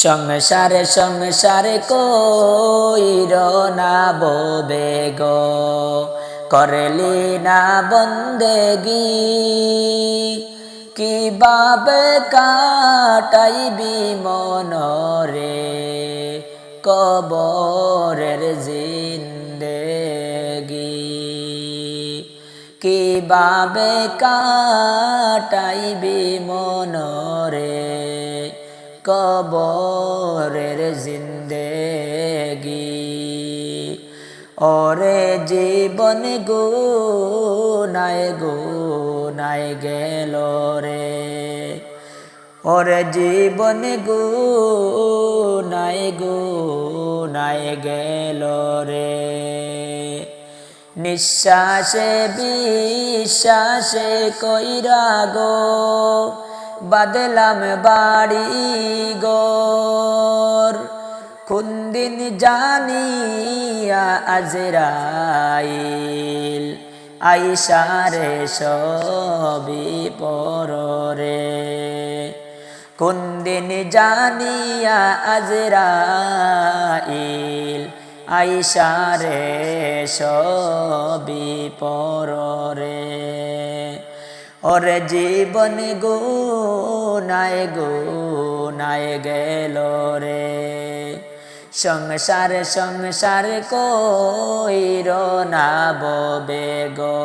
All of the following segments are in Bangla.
সংসারে সংসারে কইর না বোবে গো, করলি না বন্দেগি। কিভাবে কাটাইবি মনরে কবরের জিন্দেগি। কিভাবে কাটাইবি মনরে কবরের জিন্দেগি। ওরে জীবন গুনায় গুনায় গেল রে, ওরে জীবন গুনায় গুনায় গেল রে। নিঃশ্বাসে বিশ্বাসে কইরা গো বাদলাম বাড়ি গোর। কোন দিন জানিয়া আজরাইল আইসারে সবই পররে। কোন দিন জানিয়া আজরাইল আইসারে সবই পররে। ওরে জীবন গুনায় গুনায় গেল রে। সংসার সংসার কইর না বোবে গো,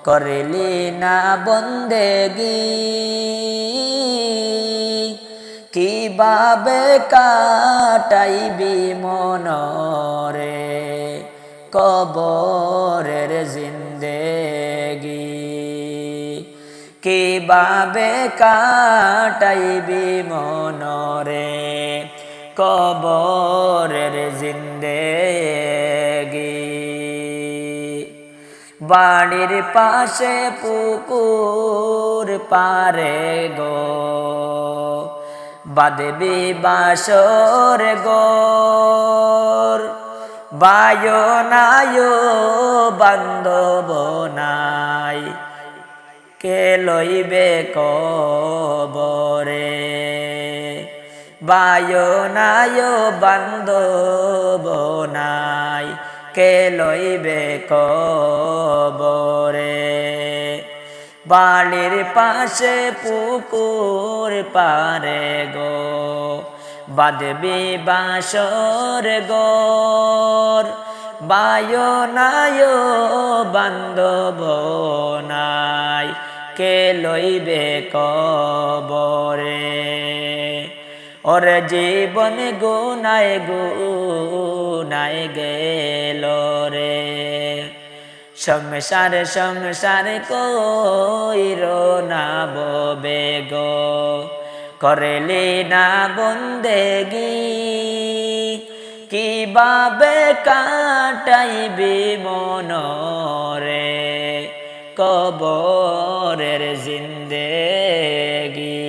করলি না বন্দেগি। কিভাবে কাটাইবি মনরে কবরের জিন্দেগি। কিভাবে কাটাইবি মনরে কবরের জিন্দেগি। বাড়ির পাশে পুকুর পারে গো, বাঁধবি বাসর গোর। বায়ো নায়ো বান্ধব নাই, কে লইবে কবরে। বায়ো নায়ো বান্ধব নাই, কে লইবে কবরে। বাড়ির পাশে পুকুর পারে গো, বাঁধবি বাসর গোর। বায়ো নায়ো বান্ধব নাই, কে লইবে কবরে। ওরে জীবন গুনায় গুনায় গেল রে। সংসার সংসার কইর না বোবে গো, করলি না বন্দেগি। কিভাবে কাটাইবি মনরে কবরের জিন্দেগি।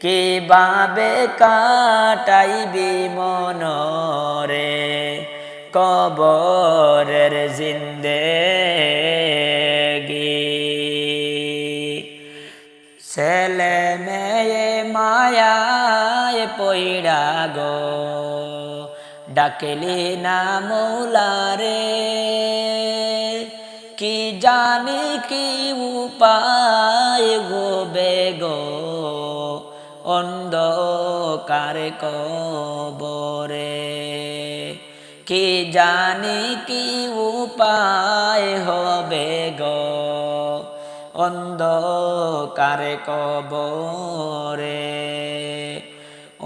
কিভাবে কাটাইবি মনরে কবরের জিন্দেগি। ছেলে মেয়ে মায়ায় পইড়া গো, ডাকলি না মৌলারে। কি জানি কি উপায় হবে গো অন্ধকার কবরে। কি জানি কি উপায় হবে গো অন্ধকার কবরে।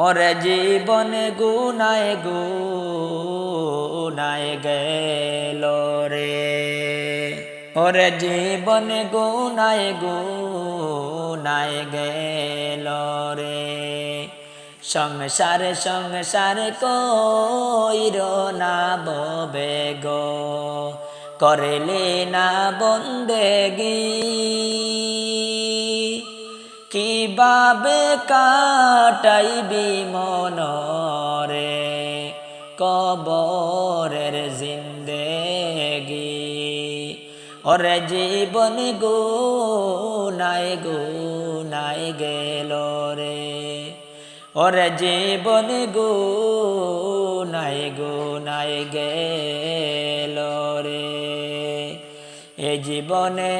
ওরে জীবন গুনায় গুনায় গেল রে। ওরে জীবন গুনায় গুনায় গেল রে। সংসার সংসার কইর না বোবে গো, করলি না বন্দেগি। কিভাবে কাটাইবি মনরে কবরের জিন্দেগি। ওরে জীবন গুনায় গুনায় গেল রে। ওরে জীবন গুনায় গুনায় গেল রে, এ জীবনে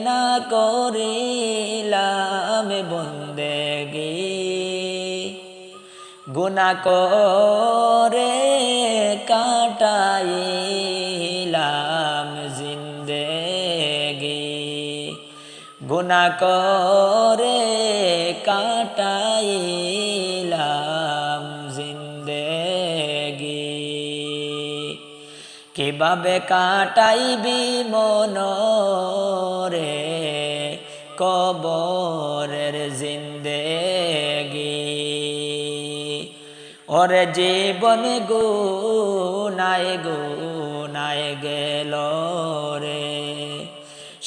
না করিলাম বন্দেগি, গুনাহ করে কাটাইলাম জিন্দেগি, গুনাহ করে কাটাইলাম জিন্দেগি। কিভাবে কাটাইবি মনরে কবরের জিন্দেগি, ওরে জীবন গুনায় গুনায় গেল রে,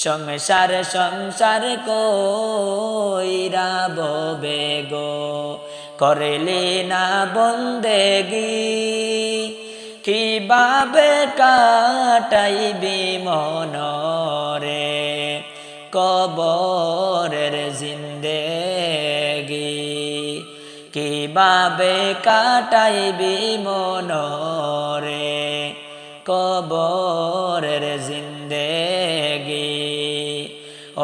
সংসার সংসার কইরা ববে গো, করিলি না বন্দেগি, কিভাবে কাটাইবি মনরে কবরের জিন্দেগি, কিভাবে কাটাইবি মনরে কবরের জিন্দেগি,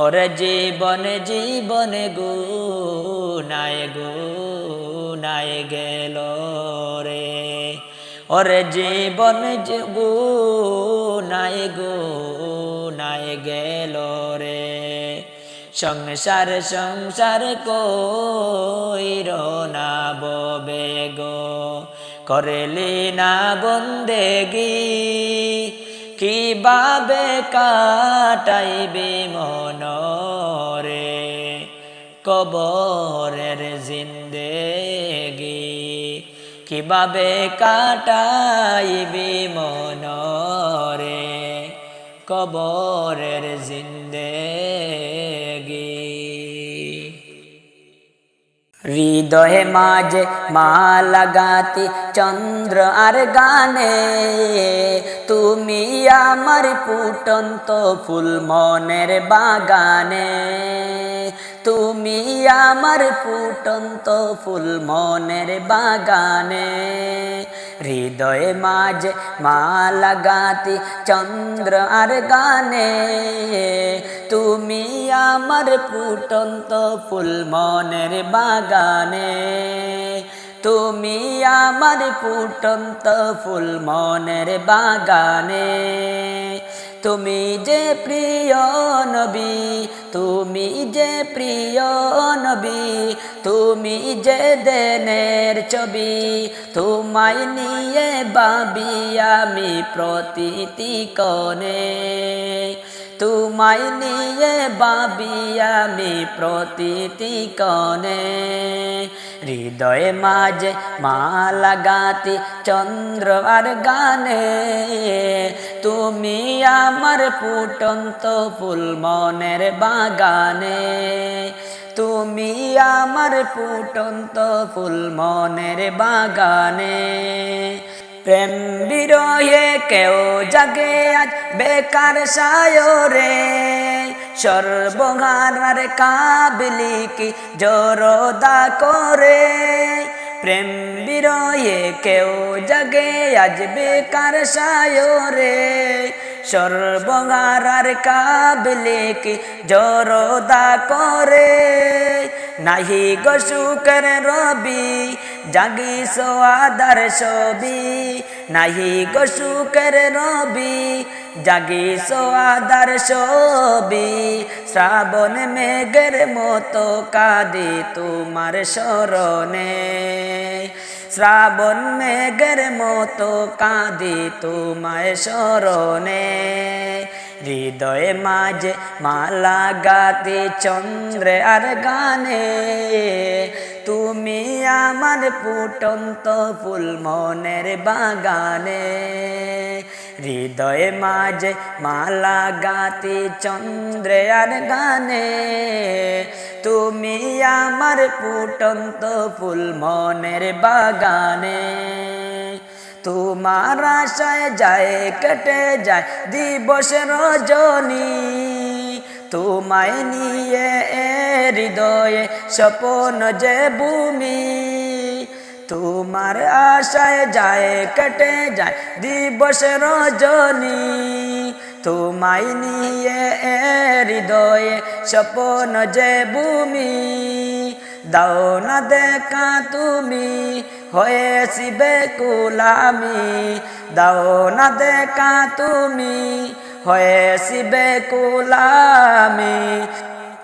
ওরে জীবন জীবন গুনায় গুনায় গেল রে, ওরে জীবন গুনায় গুনায় গেল রে, সংসার সংসার কইর না ববে গো, করিলি না বন্দেগি, কিভাবে কাটাইবি মনরে কবরের জিন্দেগি, কিভাবে কাটাইবি মনরে কবরের জিন্দেগি। হৃদয়ে মাঝে মা লাগাতি চন্দ্র আর গানে, তুমি আমার ফুটন্ত ফুল মনের বাগানে, তুমি আমার ফুটন্ত ফুল মনের বাগানে, হৃদয়ে মাঝে মা লাগাতি চন্দ্র আর গানে, তুমি আমার ফুটন্ত ফুল মনের বাগানে, তুমি আমার ফুটন্ত ফুল মনের বাগানে, তুমি যে প্রিয় নবী, তুমি যে প্রিয় নবী, তুমি যে দেনের ছবি, তোমায় নিয়ে ভাবি আমি প্রতিটি কোণে, তোমায় নিয়ে ভাবি আমি প্রতিটি কোণে, হৃদয়ে মাঝে মা লাগাতি চন্দ্র আর গানে, তুমি আমার ফুটন্ত ফুল মনের বাগানে, তুমি আমার ফুটন্ত ফুল মনের বাগানে, প্রেম বিরহে কেউ জাগে আজ বেকার সায়রে, সর্বহারার কাবিলি কি জরদা করে, প্রেম বিরহে কেউ জাগে আজ বেকার সায়রে, সর্বহারার কাবিলি কি জরদা করে, নাহি গো সুখের রবি জাগিস আদার ছবি, নাহি গো সুখের রবি জাগিস আদার ছবি, শ্রাবণ মেঘের মতো কাঁদি তোমার স্মরণে, শ্রাবণ মেঘের মতো কাঁদি তোমায় স্মরণে, হৃদয়ে মাঝে মা লাগাতি চন্দ্র আর গানে, তুমি আমার ফুটন্ত ফুল মনের বাগানে, হৃদয়ে মাঝে মা লাগাতি চন্দ্র আর গানে, তুমি আমার ফুটন্ত ফুল মনের বাগানে, তোমার আশায় যায় কেটে যায় দিবস রজনী, তোমায় নিয়ে হৃদয়ে স্বপ্ন যে ভূমি, তোমার আশায় যায় কেটে যায় দিবস রজনী তোমায় নিয়ে হৃদয়ে স্বপ্ন যে ভূমি দাও না দেখা তুমি হয়েছি বেকুলামি দাও না দেখা তুমি হয়েছি বেকুলামি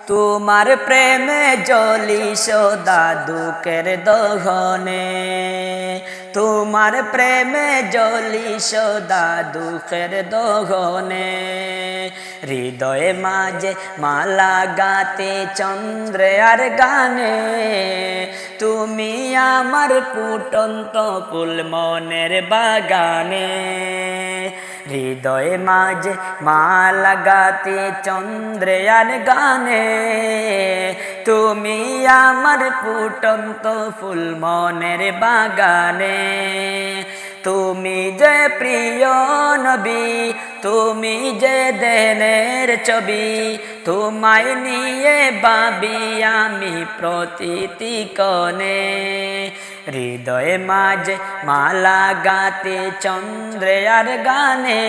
তোমার প্রেমে জ্বলি সদা দুঃখের দহনে তোমার প্রেমে জ্বলি সদা দুঃখের দহনে হৃদয়ে মাঝে মালা গাতে চন্দ্রে আর গানে তুমি আমার ফুটন্ত ফুল মনের বাগানে হৃদয়ে মাঝে মালা গাতে চন্দ্রে আর গানে তুমি আমার ফুটন্ত ফুল মনের বাগানে তুমি যে প্রিয় নবী তুমি যে দেনের ছবি তোমায় নিয়ে ভাবি আমি প্রতিটি কোণে হৃদয়ে মাঝে মালা গাতে চন্দ্রে আর গানে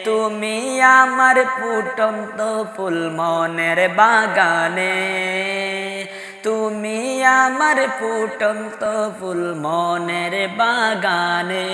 তুমি আমার ফুটন্ত ফুল মনের বাগানে তুমি আমার ফুটন্ত ফুল মনের বাগানে।